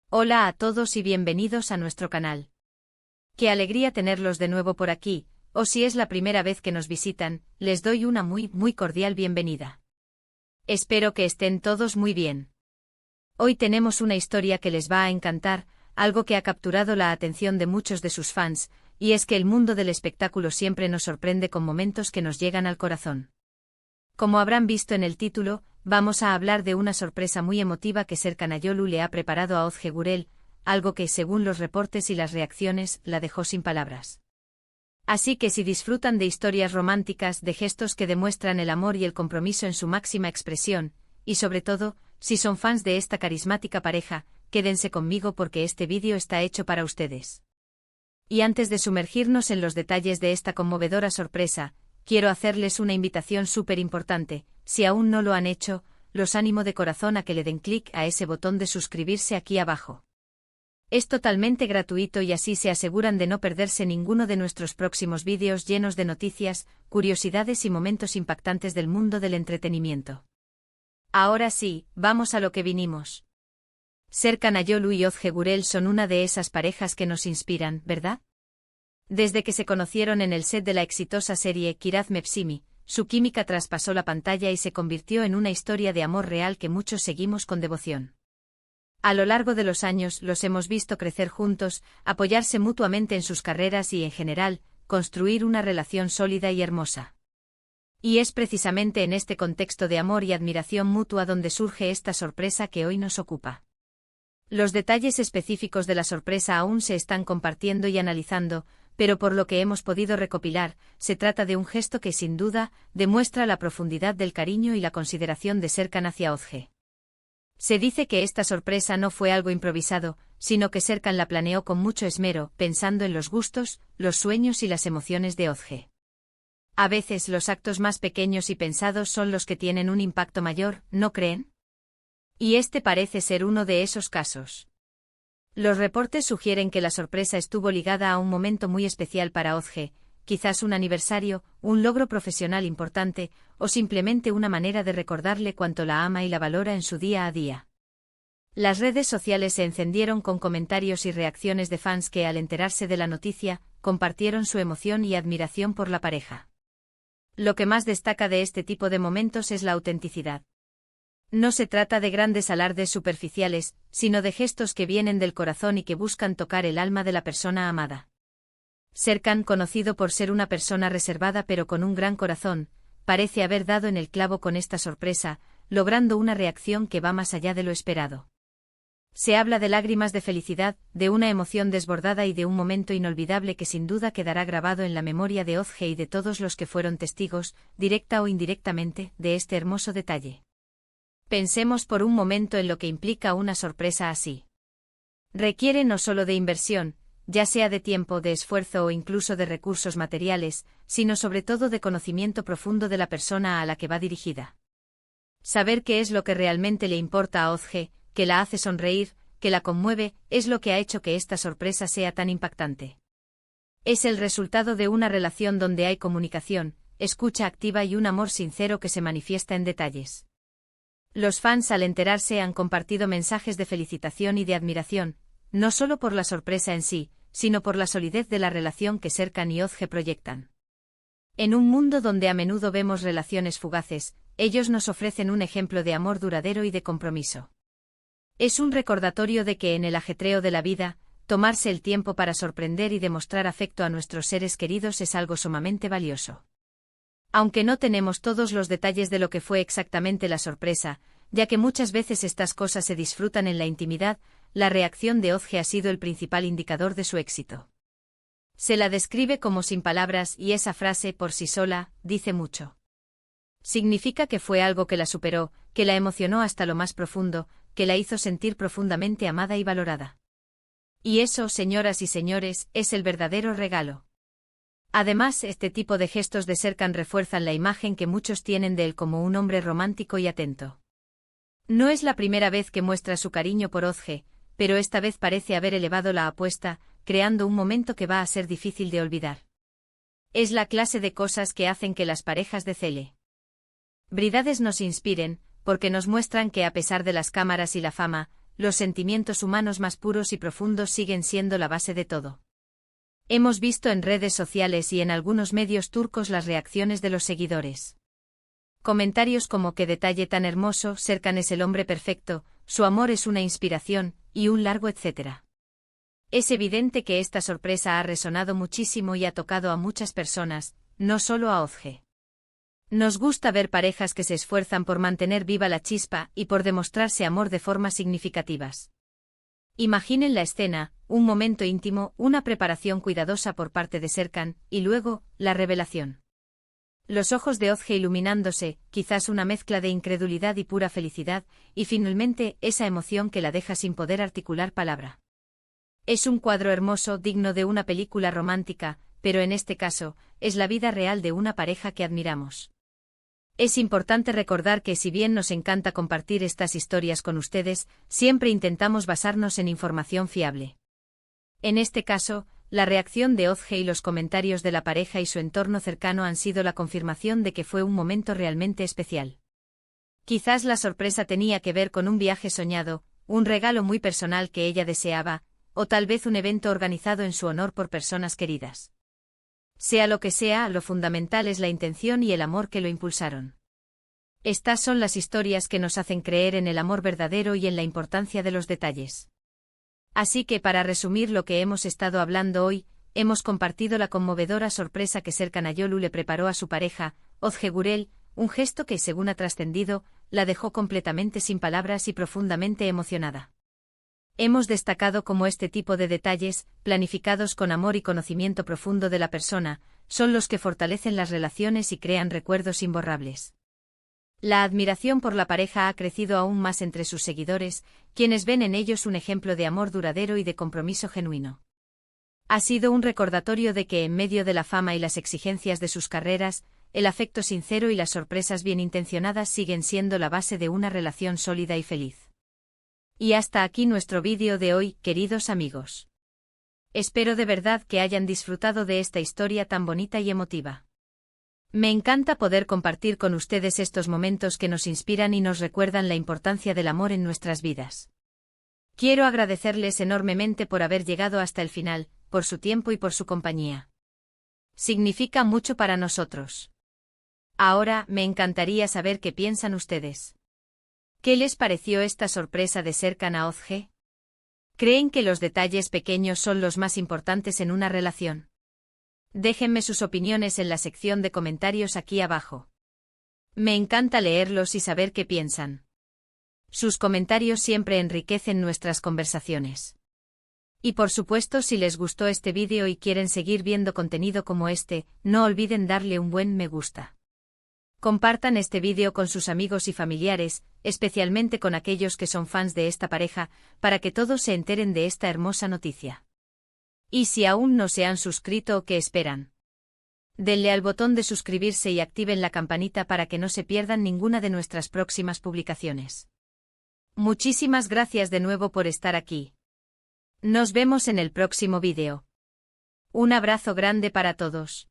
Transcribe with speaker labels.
Speaker 1: Hola a todos y bienvenidos a nuestro canal. Qué alegría tenerlos de nuevo por aquí, o si es la primera vez que nos visitan, les doy una muy cordial bienvenida. Espero que estén todos muy bien. Hoy tenemos una historia que les va a encantar, algo que ha capturado la atención de muchos de sus fans, y es que el mundo del espectáculo siempre nos sorprende con momentos que nos llegan al corazón. Como habrán visto en el título, vamos a hablar de una sorpresa muy emotiva que Serkan Ayolu le ha preparado a Özge Gürel, algo que, según los reportes y las reacciones, la dejó sin palabras. Así que si disfrutan de historias románticas, de gestos que demuestran el amor y el compromiso en su máxima expresión, y sobre todo, si son fans de esta carismática pareja, quédense conmigo porque este vídeo está hecho para ustedes. Y antes de sumergirnos en los detalles de esta conmovedora sorpresa, quiero hacerles una invitación súper importante. Si aún no lo han hecho, los animo de corazón a que le den clic a ese botón de suscribirse aquí abajo. Es totalmente gratuito y así se aseguran de no perderse ninguno de nuestros próximos vídeos llenos de noticias, curiosidades y momentos impactantes del mundo del entretenimiento. Ahora sí, vamos a lo que vinimos. Serkan Ayolu y Özge Gürel son una de esas parejas que nos inspiran, ¿verdad? Desde que se conocieron en el set de la exitosa serie Kiraz Mevsimi, su química traspasó la pantalla y se convirtió en una historia de amor real que muchos seguimos con devoción. A lo largo de los años los hemos visto crecer juntos, apoyarse mutuamente en sus carreras y, en general, construir una relación sólida y hermosa. Y es precisamente en este contexto de amor y admiración mutua donde surge esta sorpresa que hoy nos ocupa. Los detalles específicos de la sorpresa aún se están compartiendo y analizando, pero por lo que hemos podido recopilar, se trata de un gesto que sin duda demuestra la profundidad del cariño y la consideración de Serkan hacia Özge. Se dice que esta sorpresa no fue algo improvisado, sino que Serkan la planeó con mucho esmero, pensando en los gustos, los sueños y las emociones de Özge. A veces los actos más pequeños y pensados son los que tienen un impacto mayor, ¿no creen? Y este parece ser uno de esos casos. Los reportes sugieren que la sorpresa estuvo ligada a un momento muy especial para Özge, quizás un aniversario, un logro profesional importante, o simplemente una manera de recordarle cuánto la ama y la valora en su día a día. Las redes sociales se encendieron con comentarios y reacciones de fans que, al enterarse de la noticia, compartieron su emoción y admiración por la pareja. Lo que más destaca de este tipo de momentos es la autenticidad. No se trata de grandes alardes superficiales, sino de gestos que vienen del corazón y que buscan tocar el alma de la persona amada. Serkan, conocido por ser una persona reservada pero con un gran corazón, parece haber dado en el clavo con esta sorpresa, logrando una reacción que va más allá de lo esperado. Se habla de lágrimas de felicidad, de una emoción desbordada y de un momento inolvidable que sin duda quedará grabado en la memoria de Özge y de todos los que fueron testigos, directa o indirectamente, de este hermoso detalle. Pensemos por un momento en lo que implica una sorpresa así. Requiere no solo de inversión, ya sea de tiempo, de esfuerzo o incluso de recursos materiales, sino sobre todo de conocimiento profundo de la persona a la que va dirigida. Saber qué es lo que realmente le importa a Özge, que la hace sonreír, que la conmueve, es lo que ha hecho que esta sorpresa sea tan impactante. Es el resultado de una relación donde hay comunicación, escucha activa y un amor sincero que se manifiesta en detalles. Los fans, al enterarse, han compartido mensajes de felicitación y de admiración, no solo por la sorpresa en sí, sino por la solidez de la relación que Serkan y Özge proyectan. En un mundo donde a menudo vemos relaciones fugaces, ellos nos ofrecen un ejemplo de amor duradero y de compromiso. Es un recordatorio de que en el ajetreo de la vida, tomarse el tiempo para sorprender y demostrar afecto a nuestros seres queridos es algo sumamente valioso. Aunque no tenemos todos los detalles de lo que fue exactamente la sorpresa, ya que muchas veces estas cosas se disfrutan en la intimidad, la reacción de Özge ha sido el principal indicador de su éxito. Se la describe como sin palabras y esa frase por sí sola dice mucho. Significa que fue algo que la superó, que la emocionó hasta lo más profundo, que la hizo sentir profundamente amada y valorada. Y eso, señoras y señores, es el verdadero regalo. Además, este tipo de gestos de Serkan refuerzan la imagen que muchos tienen de él como un hombre romántico y atento. No es la primera vez que muestra su cariño por Özge, pero esta vez parece haber elevado la apuesta, creando un momento que va a ser difícil de olvidar. Es la clase de cosas que hacen que las parejas de celebridades nos inspiren, porque nos muestran que a pesar de las cámaras y la fama, los sentimientos humanos más puros y profundos siguen siendo la base de todo. Hemos visto en redes sociales y en algunos medios turcos las reacciones de los seguidores. Comentarios como "qué detalle tan hermoso, Serkan es el hombre perfecto, su amor es una inspiración", y un largo etcétera. Es evidente que esta sorpresa ha resonado muchísimo y ha tocado a muchas personas, no solo a Ozge. Nos gusta ver parejas que se esfuerzan por mantener viva la chispa y por demostrarse amor de formas significativas. Imaginen la escena, un momento íntimo, una preparación cuidadosa por parte de Serkan, y luego, la revelación. Los ojos de Ozge iluminándose, quizás una mezcla de incredulidad y pura felicidad, y finalmente, esa emoción que la deja sin poder articular palabra. Es un cuadro hermoso, digno de una película romántica, pero en este caso, es la vida real de una pareja que admiramos. Es importante recordar que si bien nos encanta compartir estas historias con ustedes, siempre intentamos basarnos en información fiable. En este caso, la reacción de Ozge y los comentarios de la pareja y su entorno cercano han sido la confirmación de que fue un momento realmente especial. Quizás la sorpresa tenía que ver con un viaje soñado, un regalo muy personal que ella deseaba, o tal vez un evento organizado en su honor por personas queridas. Sea lo que sea, lo fundamental es la intención y el amor que lo impulsaron. Estas son las historias que nos hacen creer en el amor verdadero y en la importancia de los detalles. Así que para resumir lo que hemos estado hablando hoy, hemos compartido la conmovedora sorpresa que Serkan Ayolu le preparó a su pareja, Ozge Gürel, un gesto que, según ha trascendido, la dejó completamente sin palabras y profundamente emocionada. Hemos destacado cómo este tipo de detalles, planificados con amor y conocimiento profundo de la persona, son los que fortalecen las relaciones y crean recuerdos imborrables. La admiración por la pareja ha crecido aún más entre sus seguidores, quienes ven en ellos un ejemplo de amor duradero y de compromiso genuino. Ha sido un recordatorio de que en medio de la fama y las exigencias de sus carreras, el afecto sincero y las sorpresas bien intencionadas siguen siendo la base de una relación sólida y feliz. Y hasta aquí nuestro vídeo de hoy, queridos amigos. Espero de verdad que hayan disfrutado de esta historia tan bonita y emotiva. Me encanta poder compartir con ustedes estos momentos que nos inspiran y nos recuerdan la importancia del amor en nuestras vidas. Quiero agradecerles enormemente por haber llegado hasta el final, por su tiempo y por su compañía. Significa mucho para nosotros. Ahora, me encantaría saber qué piensan ustedes. ¿Qué les pareció esta sorpresa de Serkan a Ozge? ¿Creen que los detalles pequeños son los más importantes en una relación? Déjenme sus opiniones en la sección de comentarios aquí abajo. Me encanta leerlos y saber qué piensan. Sus comentarios siempre enriquecen nuestras conversaciones. Y por supuesto, si les gustó este vídeo y quieren seguir viendo contenido como este, no olviden darle un buen me gusta. Compartan este vídeo con sus amigos y familiares, especialmente con aquellos que son fans de esta pareja, para que todos se enteren de esta hermosa noticia. Y si aún no se han suscrito, ¿qué esperan? Denle al botón de suscribirse y activen la campanita para que no se pierdan ninguna de nuestras próximas publicaciones. Muchísimas gracias de nuevo por estar aquí. Nos vemos en el próximo vídeo. Un abrazo grande para todos.